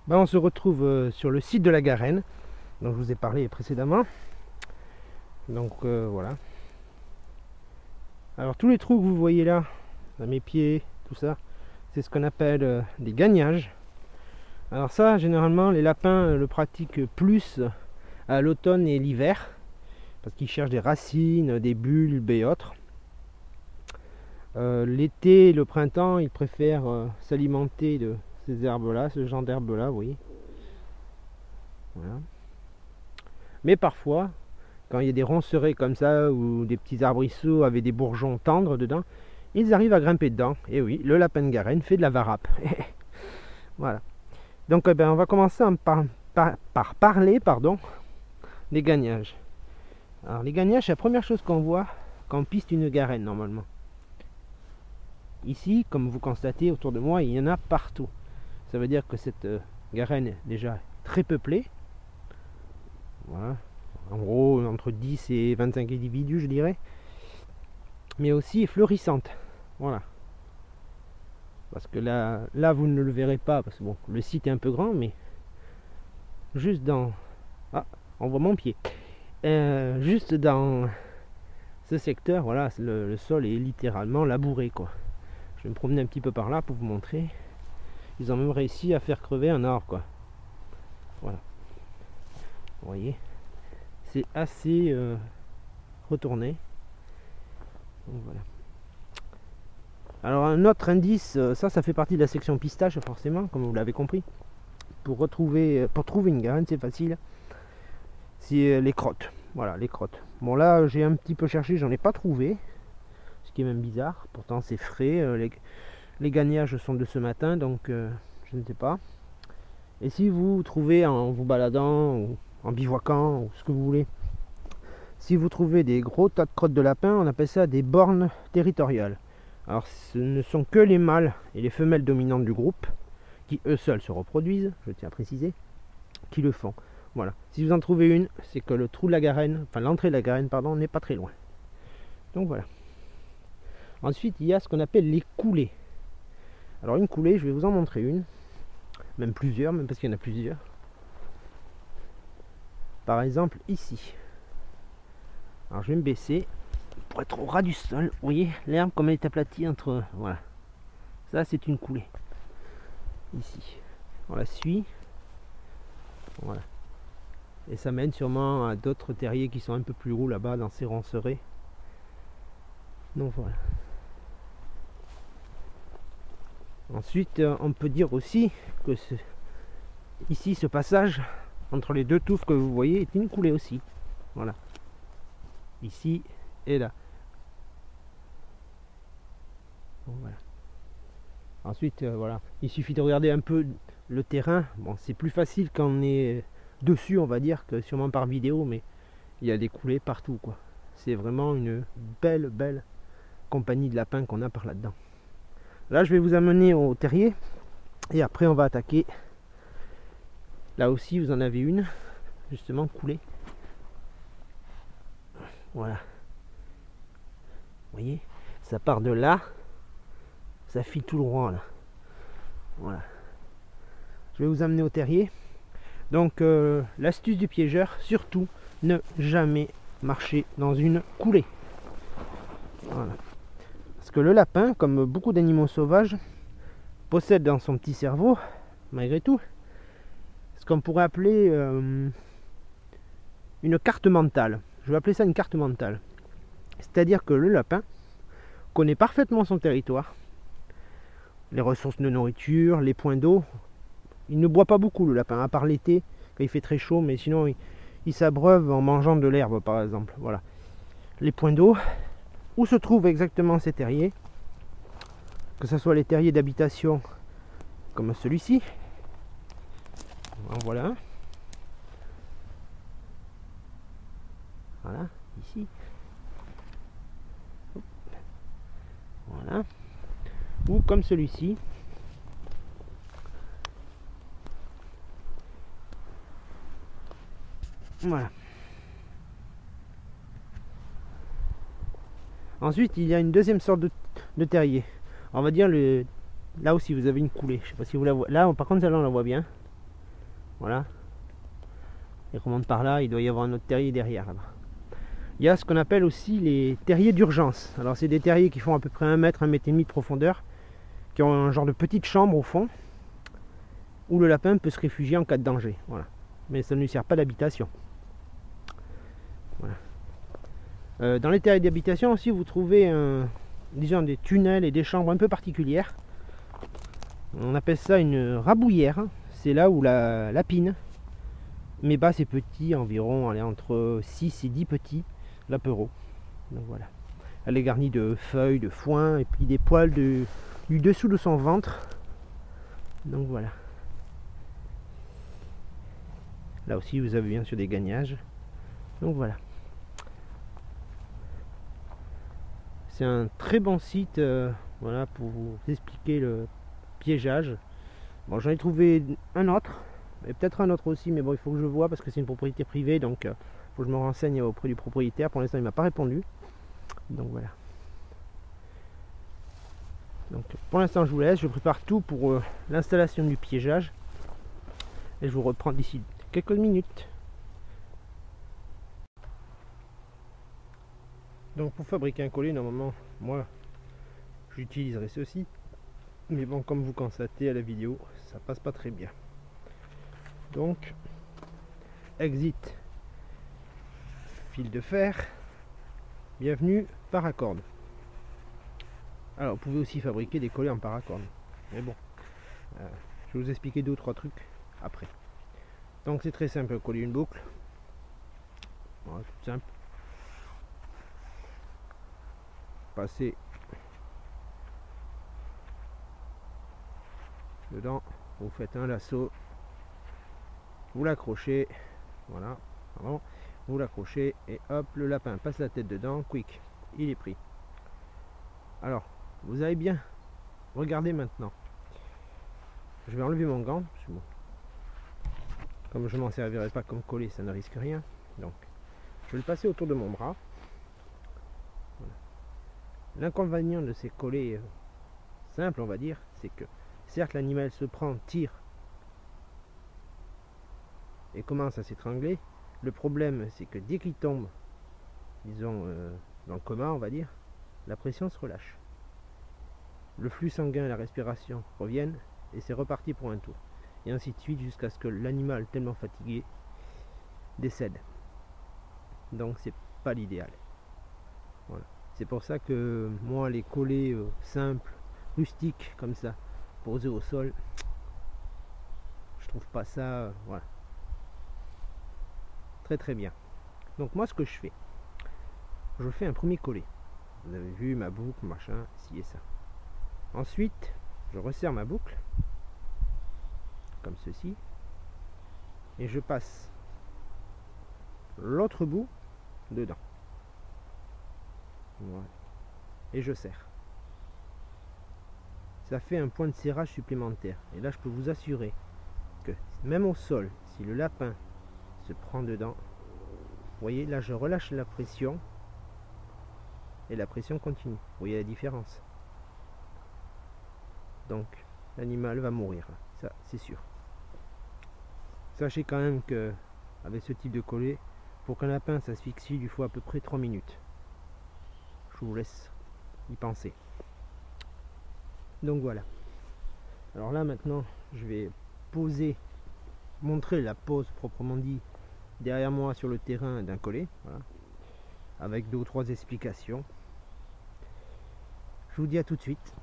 Ben, on se retrouve sur le site de la Garenne, dont je vous ai parlé précédemment. Donc voilà. Alors tous les trous que vous voyez là, à mes pieds, tout ça, c'est ce qu'on appelle des gagnages. Alors ça, généralement, les lapins le pratiquent plus à l'automne et l'hiver, parce qu'ils cherchent des racines, des bulbes et autres. L'été et le printemps, ils préfèrent s'alimenter de ces herbes-là, ce genre d'herbes-là, vous voyez. Voilà. Mais parfois, quand il y a des roncerets comme ça, ou des petits arbrisseaux avec des bourgeons tendres dedans, ils arrivent à grimper dedans. Et oui, le lapin de Garenne fait de la varap. Voilà. Donc on va commencer par parler des gagnages. Alors les gagnages, c'est la première chose qu'on voit quand on piste une garenne normalement. Ici, comme vous constatez autour de moi, il y en a partout. Ça veut dire que cette garenne est déjà très peuplée. Voilà. En gros, entre 10 et 25 individus, je dirais. Mais aussi fleurissante. Voilà. Parce que là, vous ne le verrez pas, parce que bon, le site est un peu grand, mais juste dans... Ah, on voit mon pied. Juste dans ce secteur, voilà, le sol est littéralement labouré, quoi. Je vais me promener un petit peu par là pour vous montrer. Ils ont même réussi à faire crever un arbre, quoi. Voilà. Vous voyez, c'est assez retourné. Donc, voilà. Alors un autre indice, ça fait partie de la section pistache forcément, comme vous l'avez compris. Pour trouver une garenne, c'est facile. C'est les crottes. Voilà, les crottes. Bon là, j'ai un petit peu cherché, j'en ai pas trouvé. Ce qui est même bizarre. Pourtant c'est frais. Les gagnages sont de ce matin, donc je ne sais pas. Et si vous trouvez en vous baladant, ou en bivouaquant, ou ce que vous voulez, si vous trouvez des gros tas de crottes de lapin, on appelle ça des bornes territoriales. Alors ce ne sont que les mâles et les femelles dominantes du groupe, qui eux seuls se reproduisent, je tiens à préciser, qui le font. Voilà. Si vous en trouvez une, c'est que le trou de la garenne, enfin l'entrée de la garenne, pardon, n'est pas très loin. Donc voilà. Ensuite, il y a ce qu'on appelle les coulées. Alors une coulée, je vais vous en montrer une, même plusieurs, même parce qu'il y en a plusieurs. Par exemple ici. Alors je vais me baisser pour être au ras du sol. Vous voyez l'herbe comme elle est aplatie entre... Voilà. Ça c'est une coulée. Ici. On la suit. Voilà. Et ça mène sûrement à d'autres terriers qui sont un peu plus hauts là-bas dans ces roncerets. Donc voilà. Ensuite, on peut dire aussi que ici, ce passage entre les deux touffes que vous voyez est une coulée aussi. Voilà. Ici et là. Donc voilà. Ensuite, voilà. Il suffit de regarder un peu le terrain. Bon, c'est plus facile quand on est dessus, on va dire, que sûrement par vidéo, mais il y a des coulées partout, quoi. C'est vraiment une belle compagnie de lapins qu'on a par là-dedans. Là, je vais vous amener au terrier et après on va attaquer. Là aussi, vous en avez une, justement coulée. Voilà. Vous voyez, ça part de là, ça file tout droit là. Voilà. Je vais vous amener au terrier. Donc, l'astuce du piégeur, surtout, ne jamais marcher dans une coulée. Voilà. Parce que le lapin, comme beaucoup d'animaux sauvages, possède dans son petit cerveau, malgré tout, ce qu'on pourrait appeler une carte mentale. Je vais appeler ça une carte mentale. C'est-à-dire que le lapin connaît parfaitement son territoire, les ressources de nourriture, les points d'eau. Il ne boit pas beaucoup le lapin, à part l'été, quand il fait très chaud, mais sinon il s'abreuve en mangeant de l'herbe par exemple. Voilà. Les points d'eau, où se trouvent exactement ces terriers, que ce soit les terriers d'habitation comme celui-ci. En voilà un. Voilà, ici. Voilà. Ou comme celui-ci. Voilà. Ensuite, il y a une deuxième sorte de terrier. On va dire là aussi, vous avez une coulée. Je sais pas si vous la voyez. Là, par contre, celle-là, on la voit bien. Voilà. Il remonte par là, il doit y avoir un autre terrier derrière là-bas. Il y a ce qu'on appelle aussi les terriers d'urgence. Alors c'est des terriers qui font à peu près 1 mètre, 1 mètre et demi de profondeur, qui ont un genre de petite chambre au fond, où le lapin peut se réfugier en cas de danger. Voilà. Mais ça ne lui sert pas d'habitation. Voilà. Dans les terriers d'habitation aussi, vous trouvez disons des tunnels et des chambres un peu particulières. On appelle ça une rabouillère. C'est là où la lapine, mais bas c'est petit, environ entre 6 et 10 petits lapereaux. Donc voilà. Elle est garnie de feuilles, de foin et puis des poils du dessous de son ventre. Donc voilà. Là aussi vous avez bien sûr des gagnages. Donc voilà. C'est un très bon site voilà, pour vous expliquer le piégeage. Bon, j'en ai trouvé un autre, et peut-être un autre aussi, mais bon, il faut que je vois parce que c'est une propriété privée, donc il faut que je me renseigne auprès du propriétaire. Pour l'instant, il m'a pas répondu. Donc voilà. Donc pour l'instant, je vous laisse. Je prépare tout pour l'installation du piégeage. Et je vous reprends d'ici quelques minutes. Donc pour fabriquer un collier, normalement, moi, j'utiliserai ceci. Mais bon, comme vous constatez à la vidéo, ça passe pas très bien. Donc, exit fil de fer, bienvenue paracorde. Alors, vous pouvez aussi fabriquer des colliers en paracorde. Mais bon, je vais vous expliquer 2 ou 3 trucs après. Donc c'est très simple, coller une boucle. Voilà, tout simple. Passer dedans, vous faites un lasso, vous l'accrochez, voilà, pardon, vous l'accrochez et hop, le lapin passe la tête dedans, quick, il est pris. Alors, vous avez bien regardez maintenant. Je vais enlever mon gant, bon, comme je m'en servirai pas comme collet, ça ne risque rien. Donc, je vais le passer autour de mon bras. Voilà. L'inconvénient de ces collets simples, on va dire, c'est que certes l'animal se prend, tire et commence à s'étrangler. Le problème c'est que dès qu'il tombe, disons dans le coma on va dire, la pression se relâche. Le flux sanguin et la respiration reviennent et c'est reparti pour un tour. Et ainsi de suite jusqu'à ce que l'animal tellement fatigué décède. Donc c'est pas l'idéal. Voilà. C'est pour ça que moi les collets simples, rustiques comme ça, posés au sol, je trouve pas ça voilà, très très bien. Donc moi ce que je fais un premier collet. Vous avez vu ma boucle, machin, ci et ça. Ensuite je resserre ma boucle comme ceci et je passe l'autre bout dedans. Voilà. Et je serre. Ça fait un point de serrage supplémentaire. Et là je peux vous assurer que même au sol, si le lapin se prend dedans, vous voyez là je relâche la pression et la pression continue. Vous voyez la différence. Donc l'animal va mourir, ça c'est sûr. Sachez quand même que avec ce type de collet, pour qu'un lapin s'asphyxie, il faut à peu près 3 minutes. Je vous laisse y penser. Donc voilà. Alors là maintenant je vais montrer la pose proprement dit derrière moi sur le terrain d'un collet, voilà, avec 2 ou 3 explications. Je vous dis à tout de suite.